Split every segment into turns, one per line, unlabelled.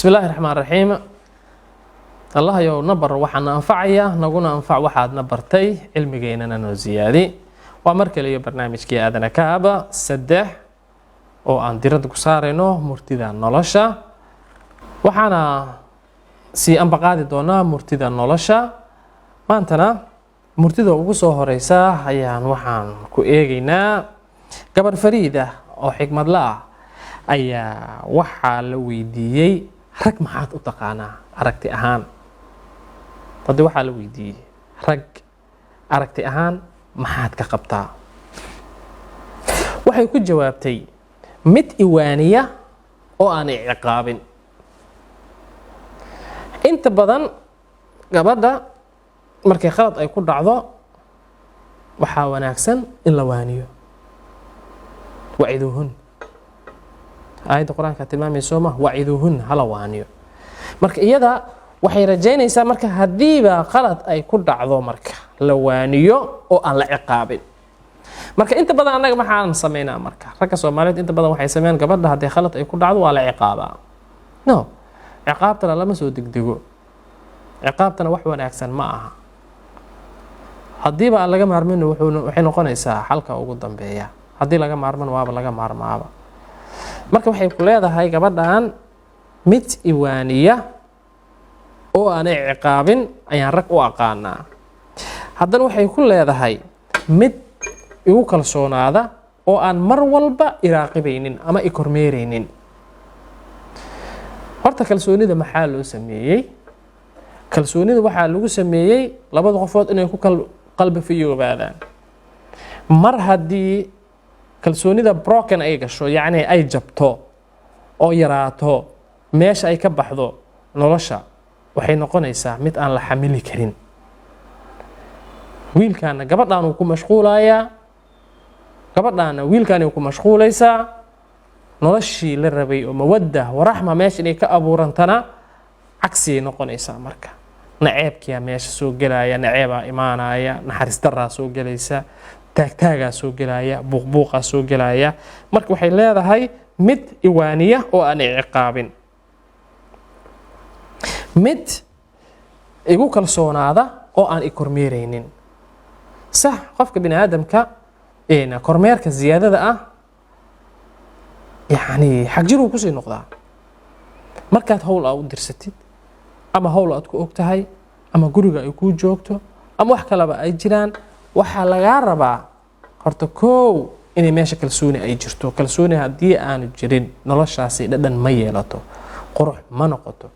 بسم الله الرحمن الرحيم الله يو نبر وحنا أنفعيا نقول أنفع واحد نبرتي علمي جينا نوزيادي ومركل يو برنامج كي أدنى كابا سدح أو عن ديرد قصارينه مرتدا نولشة وحنا سي أنبقادي دونا مرتدا نولشة ما أنتنا مرتدا وقصو هريسا هيان وحان كو إيجينا قبر فريدة أو حكمة الله ayaa waxaa la weydiiyey rag maxaad u taqaanaa aragti ahaan dadii waxaa la weydiiyey rag aragti ahaan maxaad ka qabtaa waxay ku jawaabtay mid iwaaniya oo aan ciqaabin inta badan gabadha markay khalad ay ku dhacdo waxaa wanaagsan in la waaniyo waciduhun aayadda quraanka tilmaamayso ma waciduhun hala waaniyo marka iyada waxay rajaynaysaa marka hadiiba qalad ay ku dhacdo marka la waaniyo oo aan la ciqaabin marka inta badan anaga maxaan sameynaa marka ragga Soomaaliyeed inta badan waxay sameeyaan gabadha hadii khalad ay ku dhacdo waa la ciqaabaa no ciqaabtana lama soo degdego ciqaabtana wax wanaagsan ma aha hadiiba aan laga maarmin waxay noqonaysaa xalka ugu dambeeya hadii laga maarman waaba laga maarmaaba marka waxay ku leedahay gabadhan mid iwaaniya oo aan ciqaabin ayaan rag u aqaanaa haddana waxay ku leedahay mid igu kalsoonaada oo aan mar walba iraaqibaynin ama i kormeeraynin horta kalsoonida maxaa loo sameeyey kalsoonida waxaa lagu sameeyey labada qofood inay ku qalbi fiyoobaadaan mar haddii kalsoonida broken ay gasho yacni ay jabto oo yaraato meesha ay ka baxdo nolosha waxay noqonaysaa mid aan la xamili karin wiilkaana gabadhaan uu ku mashquulayaa gabadhaana wiilkaan uu ku mashquulaysaa noloshii la rabay oo mawadda waraxma meesha inay ka abuurantana cagsi noqonaysaa marka naceebkiya meesha soo gelaya naceebaa imaanaya naxariis daraa soo gelaysa taagtaagaa soo gelaya buuqbuuqaa soo gelaya marka waxay leedahay mid iwaaniya oo aan ciqaabin mid igu kalsoonaada oo aan i kormeeraynin sax qofka bini aadamka kormeerka ziyaadada ah yani xagjiruu kusii noqdaa markaad howl aa u dirsatid ama howl aad ku og tahay ama guriga ay kuu joogto ama wax kaleba ay jiraan waxaa lagaa rabaa horta koow inay meesha kalsooni ay jirto kalsooni haddii aanu jirin noloshaasi dhadhan ma yeelato qurux ma noqoto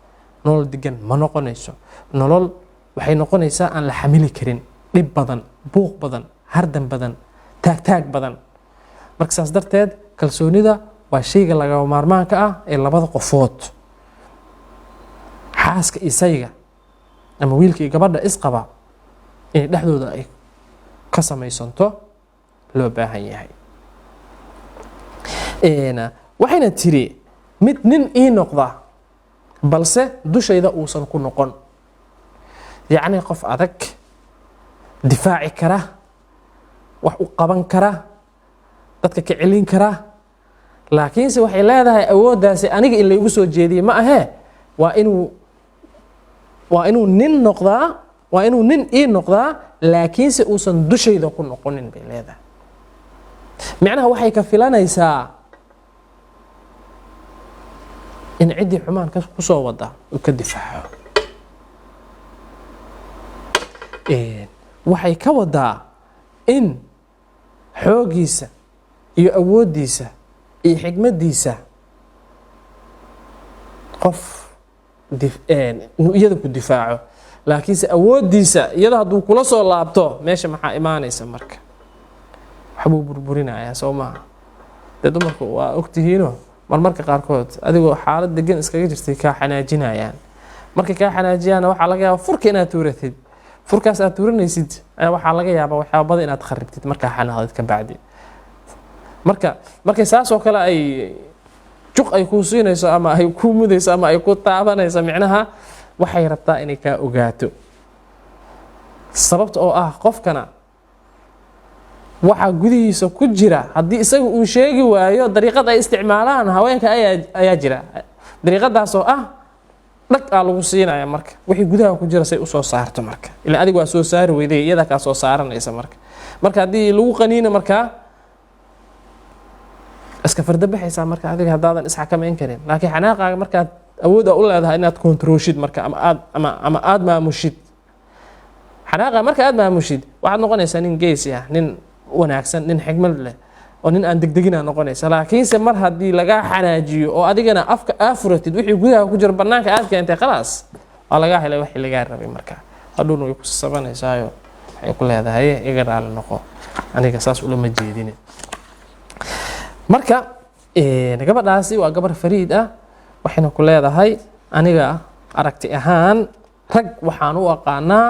nolol degan ma noqonayso nolol waxay noqonaysaa aan la xamili karin dhib badan buuq badan hardan badan taagtaag badan marka saas darteed kalsoonida waa shayga lagama maarmaanka ah ee labada qofood xaaska isayga ama wiilka iyo gabadha isqaba inay dhexdooda ay ka samaysanto loo baahan yahay waxayna tiri mid nin ii noqda balse dushayda uusan ku noqon yacni qof adag difaaci kara wax u qaban kara dadka ka celin kara laakiinse waxay leedahay awooddaasi aniga in laygu soo jeediye ma ahee waa inuu nin noqdaa waa inuu nin ii noqdaa laakiinse uusan dushayda ku noqonin bay leedahay micnaha waxay ka filanaysaa in ciddii xumaan ku soo wada uu ka difaaco waxay ka wadaa in xooggiisa iyo awooddiisa iyo xigmaddiisa qof inuu iyada ku difaaco laakiinse awooddiisa iyada hadduu kula soo laabto meesha maxaa imaanaysa marka waxbuu burburinayaa soo maaha dee dumarku waa ogtihiino marmarka qaarkood adigoo xaalad degan iskaga jirtay kaa xanaajinayaan markay kaa xanaajiyaana waxaa laga yaabaa furka inaad tuuratid furkaas aad tuuranaysid ayaa waxaa laga yaabaa waxyaabada inaad kharibtid markaa xanaaqdid ka bacdi markay saas oo kale ay juq ay kuu siinayso ama ay kuu mudayso ama ay ku taabanayso micnaha waxay rabtaa inay kaa ogaato sababta oo ah qofkana waxa gudihiisa ku jira haddii isaga uu sheegi waayo dariiqad ay isticmaalaan haweenka ayaa jira dariiqadaas oo ah dhag aa lagu siinaya marka wixii gudaha ku jira say usoo saarto marka ilaa adiga waa soo saari weyday iyada kaa soo saaranaysa marka haddii lagu qaniino markaa iska fardabaxaysaa marka adiga haddaadan isxakamayn karin laakiin xanaaqaaga markaad awood u leedahay inaad kontrooshid marka ama aad maamushid xanaaqa marka aad maamushid waxaad noqonaysaa nin geesi ah nin wanaagsan nin xigmad leh oo nin aan degdegina noqonaysa laakiinse mar haddii lagaa xanaajiyo oo adigana afka furatid wixii gudaha ku jira banaanka aad keentay khalaas waa lagaa helay wixii lagaa rabay marka hadhowna way ku sabanaysaayoo waxay ku leedahay iga raali noqo aniga saas ulama jeedine marka gabadhaasi waa gabar fariid ah waxayna ku leedahay aniga aragti ahaan rag waxaan u aqaanaa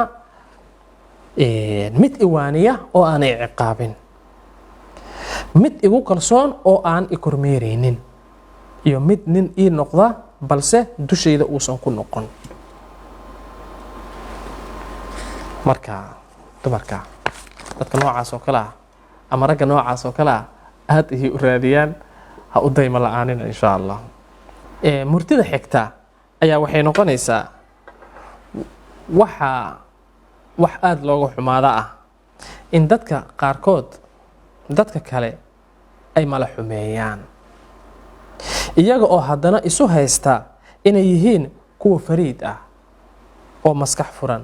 mid iwaaniya oo aanay ciqaabin mid igu kalsoon oo aan i kormeeraynin iyo mid nin ii noqda balse dushayda uusan ku noqon marka dumarka dadka noocaas oo kale ah ama ragga noocaas oo kale ah aad ayay u raadiyaan ha u dayma la-aanina insha allah murtida xigta ayaa waxay noqonaysaa wax aada looga xumaada ah in dadka qaarkood dadka kale ay mala xumeeyaan iyaga oo haddana isu haysta inay yihiin kuwa fariid ah oo maskax furan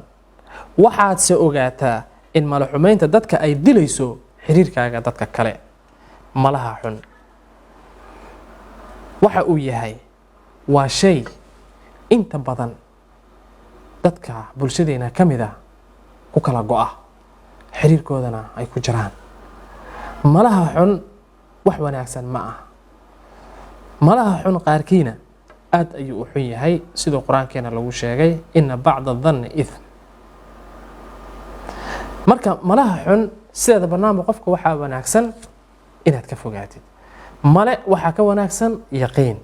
waxaadse ogaataa in mala xumeynta dadka ay dilayso xiriirkaaga dadka kale malaha xun waxa uu yahay waa shay inta badan dadka bulshadeena ka mid ah ku kala go-a xiriirkoodana ay ku jiraan malaha xun wax wanaagsan ma ah malaha xun qaarkiina aad ayuu u xun yahay sidoo qur-aankeena lagu sheegay ina bacda danni ithm marka malaha xun sideeda banaanba qofka waxaa wanaagsan inaad ka fogaatid male waxaa ka wanaagsan yaqiin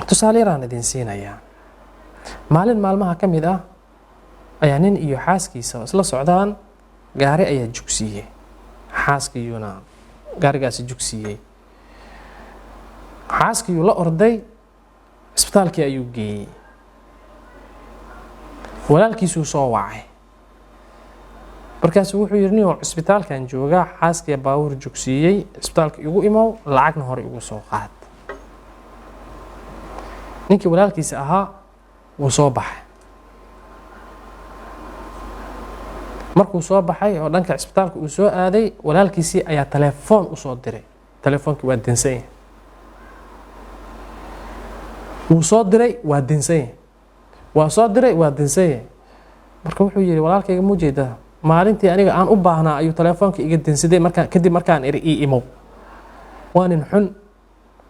tusaale yaraan idin siinayaa maalin maalmaha ka mid ah ayaa nin iyo xaaskiisa isla socdaan gaari ayaa jugsiiyey xaaskiyuuna gaarigaasi jugsiiyey xaaskiyuu la orday isbitaalkii ayuu geeyey walaalkiisuu soo wacay markaasuu wuxuu yidhi ninoo cisbitaalkan joogaa xaaskiya baawur jugsiiyey isbitaalka igu imow lacagna hore igu soo qaad ninkii walaalkiisa ahaa wuu soo baxay markuu soo baxay oo dhanka cisbitaalka uu soo aaday walaalkiisii ayaa telefoon usoo diray telefoonkii waa dinsan yahay wuu soo diray waa dinsan yahay waa soo diray waa dinsan yahay marka wuxuu yidhi walaalkayga mu jeedaa maalintii aniga aan u baahnaa ayuu telefoonka iga dinsaday kadib markaan iri ii imow waa nin xun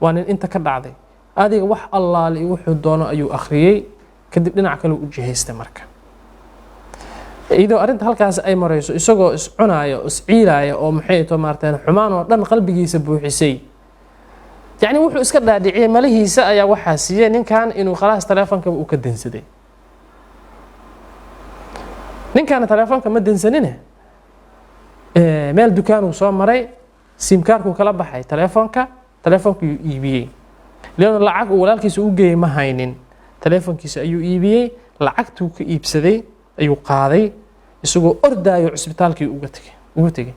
waa nin inta ka dhacday adiga wax allaali wuxuu doono ayuu akhriyey kadib dhinac kale u jihaystay marka iyadoo arrinta halkaas ay marayso isagoo iscunaaya isciilaaya oo maxay to maarteen xumaan oo dhan qalbigiisa buuxisay yacni wuxuu iska dhaadhiciyey malahiisa ayaa waxaa siiyey ninkan inuu khalaas telefoonka uu ka dinsaday ninkaana telefoonka ma dinsanine meel dukaanuu soo maray simkaarkuu kala baxay telefoonkiiyuu iibiyey leona lacag uu walaalkiisa u geeyey ma haynin telefoonkiisa ayuu iibiyey lacagtuu ka iibsaday ayuu qaaday isagoo ordaayo cisbitaalkii ugu tegey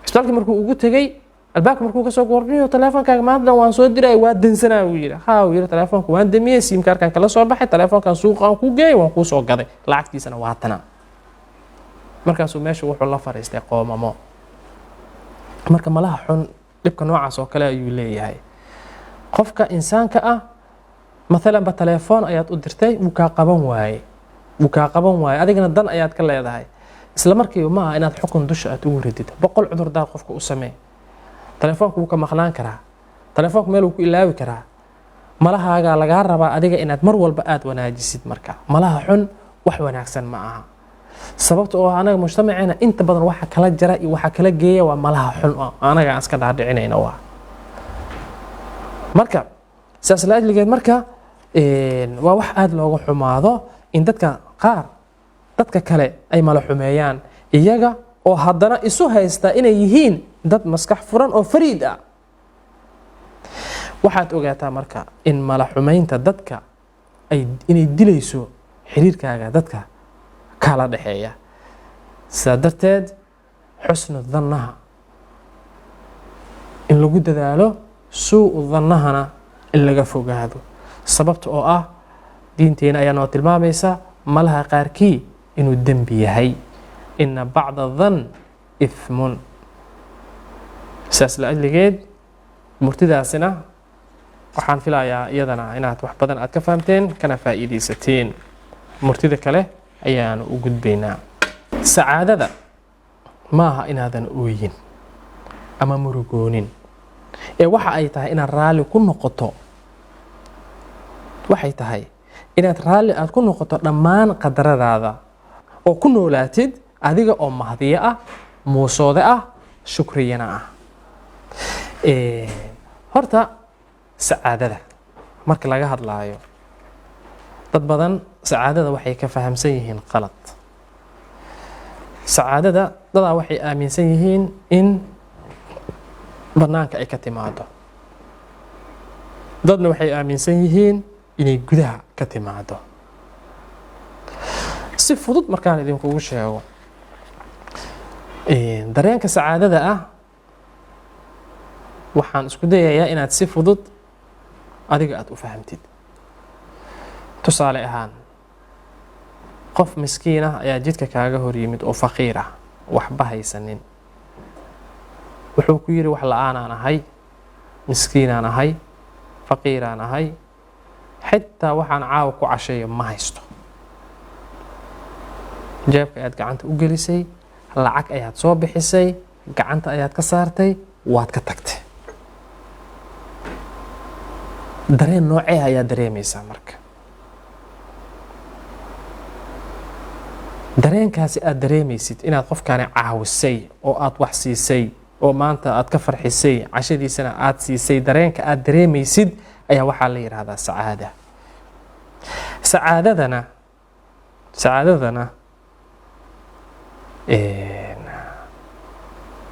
cisbitaalkii markuu ugu tegey albaabka markuu kasoo goorniyo telefoonkaaga maanta waan soo diray waa dansanaa uu yidhi uu yidhi telefoonka waan damiyey simkaarkan kala soo baxay telefoonkan suuqa aan ku geeyey waan kuu soo gaday lacagtiisana waa tana markaasuu meesha wuxuu la fariistay qoomamo marka malaha xun dhibka noocaas oo kale ayuu leeyahay qofka insaanka ah maalanba telefoon ayaad u dirtay wuu kaa qaban waaye adigana dan ayaad ka leedahay isla markiiba ma aha inaad xukun dusha aad ugu ridid 100 cudurdaar qofka u samee telefoonka wuu ka maqnaan karaa telefoonka meel wuu ku ilaawi karaa malahaagaa lagaa rabaa adiga inaad mar walba aad wanaajisid marka malaha xun wax wanaagsan ma aha sababta oo anaga mujtamaceena inta badan waxa kala jira iyo waxa kala geeya waa malaha xun oo anaga aan iska dhaadhicinayna waa marka saas la ajligeed marka waa wax aad looga xumaado in dadka qaar dadka kale ay mala xumeeyaan iyaga oo haddana isu haysta inay yihiin dad maskax furan oo fariid ah waxaad ogaataa marka in mala xumaynta dadka inay dilayso xiriirkaaga dadka kala dhexeeya. sidaa darteed xusnu dannaha in lagu dadaalo, suu dannahana in laga fogaado. sababta oo ah diinteena ayaa noo tilmaamaysa malaha qaarkii inuu dembi yahay. ina bacda dan ifmun. saas la ajligeed murtidaasina waxaan filayaa iyadana inaad wax badan aad ka fahamteen kana faa'iidaysateen. murtida kale ayaanu u gudbaynaa. sacaadada maaha inaadan ooyin ama murugoonin, ee waxa ay tahay inaad raalli ku noqoto. waxay tahay inaad raalli aad ku noqoto dhammaan qadaradaada oo ku noolaatid adiga oo mahdiye ah, muusoode ah, shukriyana ah. horta sacaadada marka laga hadlaayo, dad badan sacaadada waxay ka fahamsan yihiin qalad. sacaadada dadaa waxay aaminsan yihiin in bannaanka ay ka timaado, dadna waxay aaminsan yihiin inay gudaha ka timaado. si fudud markaan idinkugu sheego, dareenka sacaadada ah waxaan isku dayayaa inaad si fudud adiga aad u fahamtid. tusaale ahaan, qof miskiin ah ayaa jidka kaaga hor yimid oo faqiir ah, waxba haysanin. wuxuu ku yidhi wax la-aanaan ahay, miskiinaan ahay, faqiiraan ahay, xitaa waxaan caawa ku casheeyo ma haysto. jeebka ayaad gacanta u gelisay, lacag ayaad soo bixisay, gacanta ayaad ka saartay, waad ka tagtay. dareen noocee ayaad dareemaysaa marka? dareenkaasi aad dareemaysid inaad qofkaani caawisay oo aad wax siisay oo maanta aad ka farxisay, cashadiisana aad siisay, dareenka aad dareemaysid ayaa waxaa la yidhaahdaa sacaada. sacaadadana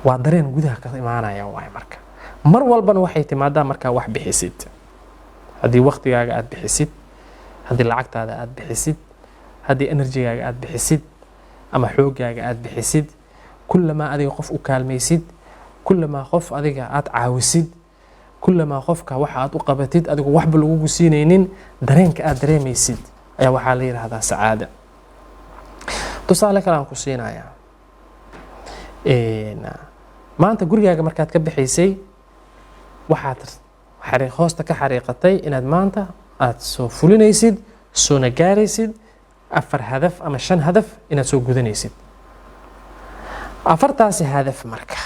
waa dareen gudaha ka imaanaya waay. marka mar walbana waxay timaadaa markaa wax bixisid. haddii waqtigaaga aad bixisid, haddii lacagtaada aad bixisid, haddii enerjigaaga aad bixisid ama xoogaaga aad bixisid, kullamaa adiga qof u kaalmaysid, kullamaa qof adiga aad caawisid, kullamaa qofka waxa aad u qabatid adigu waxba lagugu siinaynin, dareenka aad dareemaysid ayaa waxaa la yidhaahdaa sacaada. tusaale kale aan ku siinayaa, maanta gurigaaga markaad ka bixaysay waxaad hoosta ka xariiqatay inaad maanta aad soo fulinaysid, soona gaaraysid 4 hadaf ama 5 hadaf inaad soo gudanaysid. 4taasi hadaf marka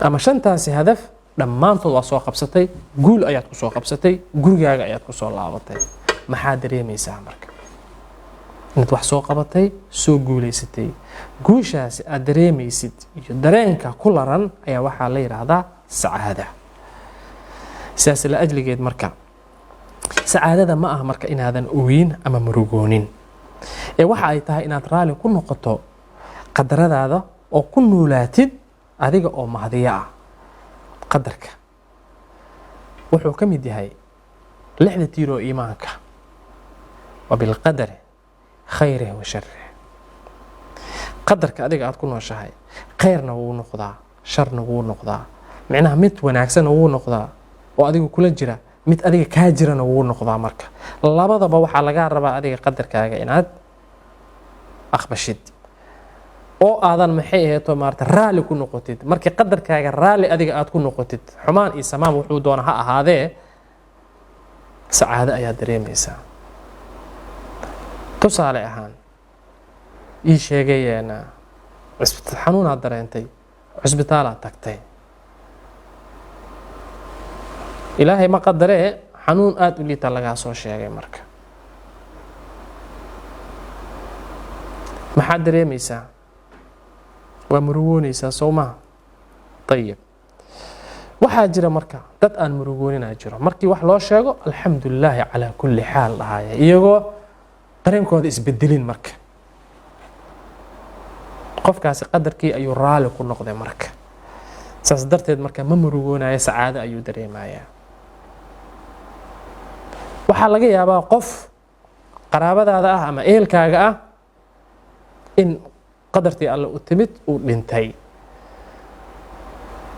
ama 5taasi hadaf dhammaantood waa soo qabsatay, guul ayaad ku soo qabsatay, gurigaaga ayaad ku soo laabatay. maxaad dareemaysaa marka? inaad wax soo qabatay, soo guulaysatay. guushaasi aad dareemaysid iyo dareenka ku laran ayaa waxaa la yidhaahdaa sacaada. sidaas la ajligeed marka sacaadada ma aha marka inaadan ooyin ama murugoonin, ee waxa ay tahay inaad raalli ku noqoto qadaradaada oo ku noolaatid adiga oo mahdiye ah. qadarka wuxuu ka mid yahay 6 tiir oo iimaanka. wa bilqadari khayrihi wa sharrihi. qadarka adiga aad ku nooshahay, khayrna wuu noqdaa, sharna wuu noqdaa. micnaha mid wanaagsan wuu noqdaa oo adiga kula jira, mid adiga kaa jirana wuu noqdaa. marka labadaba waxaa laga rabaa adiga qadarkaaga inaad aqbashid oo aadan maxay aheeto maarta raalli ku noqotid. markii qadarkaaga raalli adiga aad ku noqotid, xumaan iyo samaan wuxuu doona ha ahaadee, sacaado ayaad dareemaysaa. tusaale ahaan, ii sheegayeena xanuunaad dareentay, cusbitaalaad tagtay. ilaahay ma qadaree xanuun aad u liita lagaa soo sheegay. marka maxaad dareemaysaa? waa murugoonaysaa soo maha? ayib, waxaa jira marka dad aan murugooninaa jiro, markii wax loo sheego alxamdulilaahi calaa kulli xaal dhahaya, iyagoo dareenkooda isbedelin. marka qofkaasi qadarkii ayuu raalli ku noqday. marka saas darteed marka ma murugoonaya sacaado ayuu dareemayaa. waxaa laga yaabaa qof qaraabadaada ah ama ehelkaaga ah in qadartii alle u timid uu dhintay.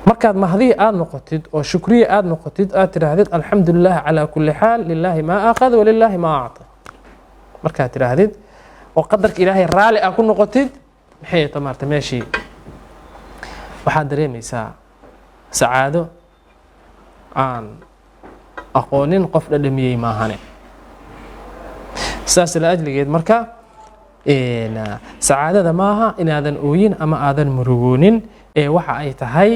markaad mahdihi aad noqotid oo shukriye aad noqotid aad tidhaahdid alxamdulilah calaa kulli xaal lilaahi maa akhad walilaahi maa acta, markaad tidhaahdid oo qadarka ilaahay raali ah ku noqotid, maxay ta maarta meeshii waxaad dareemaysaa sacaado aan aqoonin qof dhadhamiyey maahane. saas la ajligeed marka sacaadada maaha inaadan ooyin ama aadan murugoonin, ee waxa ay tahay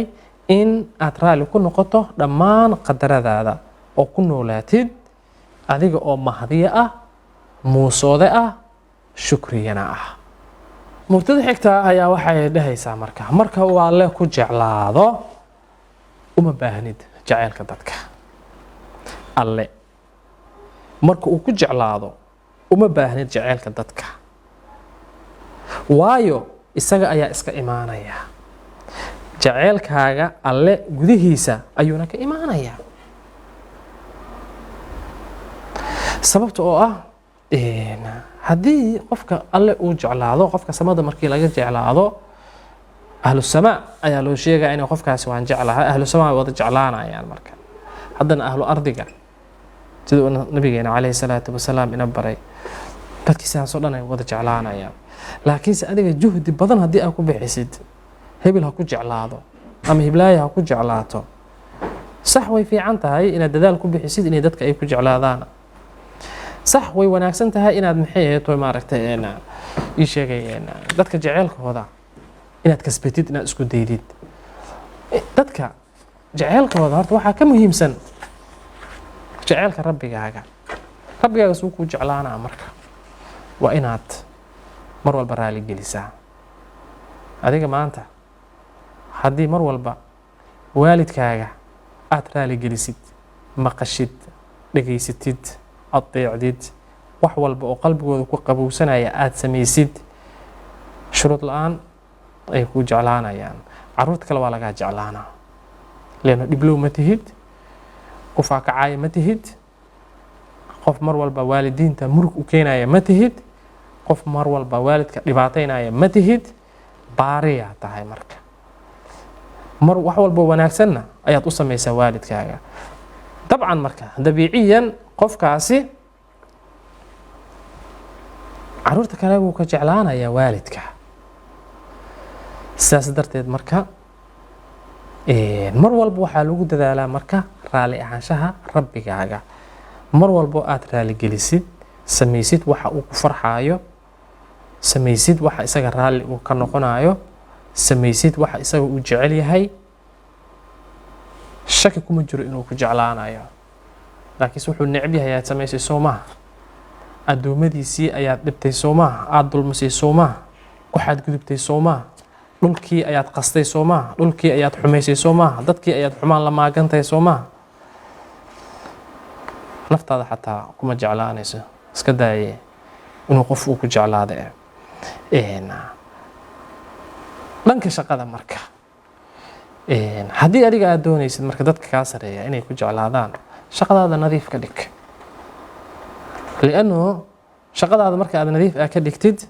in aad raali ku noqoto dhammaan qadaradaada oo ku noolaatid adiga oo mahdiye ah, muusoode ah, shukriyana ah. murtada xigta ayaa waxay dhahaysaa marka uu alle ku jeclaado uma baahnid jaceylka dadka. alle marka uu ku jeclaado uma baahnid jaceylka dadka, waayo isaga ayaa iska imaanaya. jaceylkaaga alle gudihiisa ayuuna ka imaanaya. sababta oo ah haddii qofka alle uu jeclaado, qofka samada markii laga jeclaado, ahlu samaa ayaa loo sheegaya inay qofkaasi waan jeclahay, ahlu samaa wada jeclaanayaan. marka haddana ahlu ardiga sida uu nabigeena calayhi salaatu wasalaam ina baray, dadkiisaasoo dhan ay wada jeclaanayaan. laakiinse adiga juhdi badan haddii aad ku bixisid, hebel ha ku jeclaado ama hiblaayo ha ku jeclaato, sax way fiican tahay inaad dadaal ku bixisid inay dadka ay ku jeclaadaan, sax way wanaagsan tahay inaad maxay ahayto maaragtay ii sheegay dadka jeceylkooda inaad kasbatid, inaad isku daydid. dadka jeceylkooda horta waxaa ka muhiimsan jeceylka rabbigaaga. rabbigaaga suu kuu jeclaanaa marka waa inaad mar walba raali gelisaa. adiga maanta haddii mar walba waalidkaaga aad raali gelisid, maqashid, dhegaysatid, adeecdid, wax walba oo qalbigooda ku qabowsanaya aad samaysid, shuruud la-aan ay kuu jeclaanayaan. caruurta kale waa lagaa jeclaanaa, leanno dhiblow ma tihid, qofaa kacaaya ma tihid, qof mar walba waalidiinta murug u keenaya ma tihid, qof mar walba waalidka dhibaataynaya ma tihid, baariyaa tahay. marka wax walba wanaagsanna ayaad u samaysaa waalidkaaga. dabcan marka dabiiciyan qofkaasi caruurta kale wuu ka jeclaanayaa waalidka. sidaas darteed marka mar walba waxaa lagu dadaalaa marka raali ahaanshaha rabbigaaga. mar walbo aad raali gelisid, samaysid waxa uu ku farxaayo, samaysid waxa isaga raali uu ka noqonayo, samaysid waxa isaga uu jecel yahay, shaki kuma jiro inuu ku jeclaanayo. laakiinse wuxuu necb yahay aad samaysay soo maaha, addoommadiisii ayaad dhibtay soo maaha, aada dulmisay soo maaha, waxaad gudubtay soo maaha, dhulkii ayaad qastay soo maaha, dhulkii ayaad xumaysay soo maaha, dadkii ayaad xumaan la maagantahay soo maaha. naftaada xataa kuma jeclaanayso, iska daaye inuu qof uu ku jeclaado. dhanka shaqada marka haddii adiga aad doonaysid marka dadka kaa sareeya inay ku jeclaadaan, shaqadaada nadiif ka dhig. lianno shaqadaada marka aad nadiif ah ka dhigtid,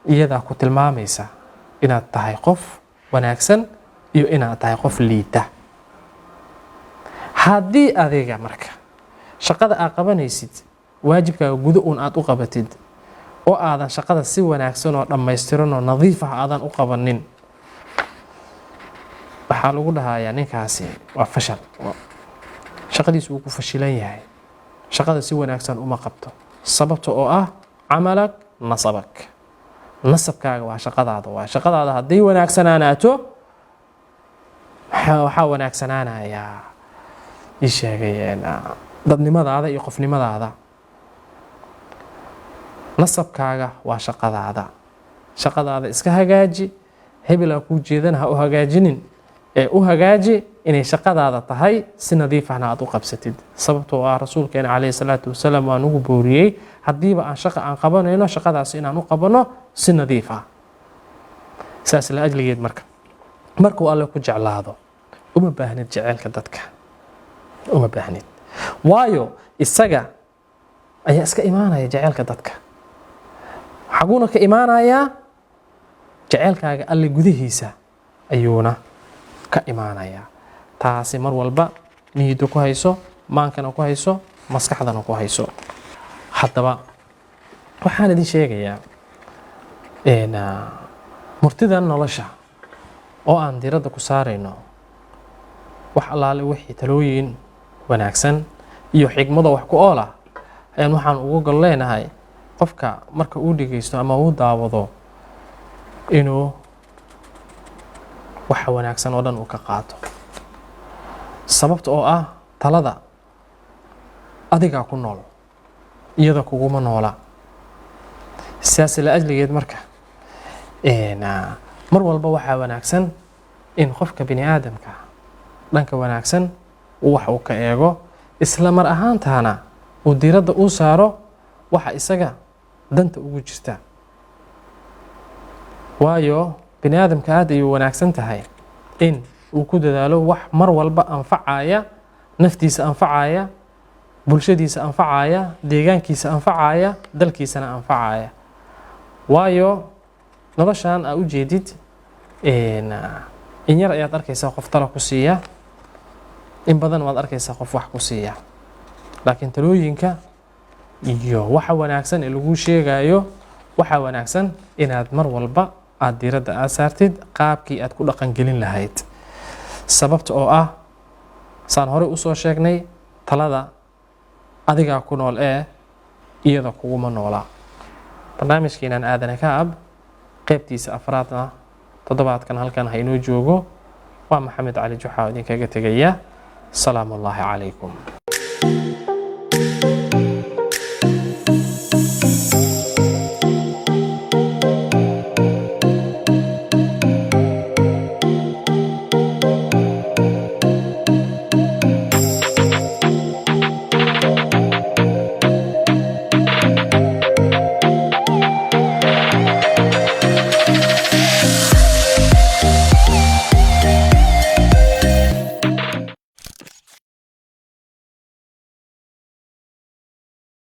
iyadaa ku tilmaamaysa inaad tahay qof wanaagsan iyo inaad tahay qof liita. haddii adiga marka shaqada aad qabanaysid waajibkaaga gudo uun aad u qabatid oo aadan shaqada si wanaagsan oo dhammaystiran oo nadiif ah aadan u qabanin, waxaa lagu dhahayaa ninkaasi waa fashal, shaqadiisu wuu ku fashilan yahay, shaqada si wanaagsan uma qabto. sababta oo ah camalak nasabak, nasabkaaga waa shaqadaada. waa shaqadaada hadday wanaagsanaanaato waxaa wanaagsanaanayaa ii sheegay dadnimadaada iyo qofnimadaada. nasabkaaga waa shaqadaada. shaqadaada iska hagaaji, hebelaa kuu jeedana ha u hagaajinin, ee u hagaaji inay shaqadaada tahay, si nadiifahna aad u qabsatid. sababtoo ah rasuulkeena calayhi salaatu wasalaam waa nugu booriyey haddiiba aan shaqa aan qabanayno, shaqadaas inaan u qabanno si nadiif ah. saas la ajligeed markuu alle ku jeclaado uma baahnid jaceylka dadka, uma baahnid. waayo isaga ayaa iska imaanaya jaceylka dadka. xaguuna ka imaanayaa jaceylkaaga alle gudihiisa ayuuna ka imaanayaa. taasi mar walba niyadda ku hayso, maankana ku hayso, maskaxdana ku hayso. haddaba waxaan idin sheegayaa murtidan nolosha oo aan diiradda ku saarayno wax allaale wixii talooyin wanaagsan iyo xigmado wax ku ool ah ayaan waxaan ugu gol leenahay qofka marka uu dhegeysto ama uu daawado inuu wax wanaagsan oo dhan uu ka qaato. sababta oo ah talada adigaa ku nool, iyada kuguma noola. sidaas la ajligeed marka mar walba waxaa wanaagsan in qofka bini aadamka dhanka wanaagsan wax uu ka eego, isla mar ahaantaana uu diiradda u saaro waxa isaga danta ugu jirta. waayo bini aadamka aad ayuu wanaagsan tahay in uu ku dadaalo wax mar walba anfacaya, naftiisa anfacaya, bulshadiisa anfacaya, deegaankiisa anfacaya, dalkiisana anfacaya. waayo noloshan aa u jeedid in yar ayaad arkaysaa qof talo ku siiya, in badan waad arkaysaa qof wax ku siiya. laakiin talooyinka iyo waxa wanaagsan ee lagu sheegayo, waxa wanaagsan inaad mar walba aad diiradda aad saartid qaabkii aad ku dhaqan gelin lahayd. sababta oo ah saan hore u soo sheegnay, talada adigaa ku nool ee iyada kuguma noola. barnaamijkeenan aadana kaab qaybtiisa afraadna toddobaadkan halkan ha inoo joogo. waa maxamed cali juxa idinkaga tegaya. salaamu allaahi calaykum.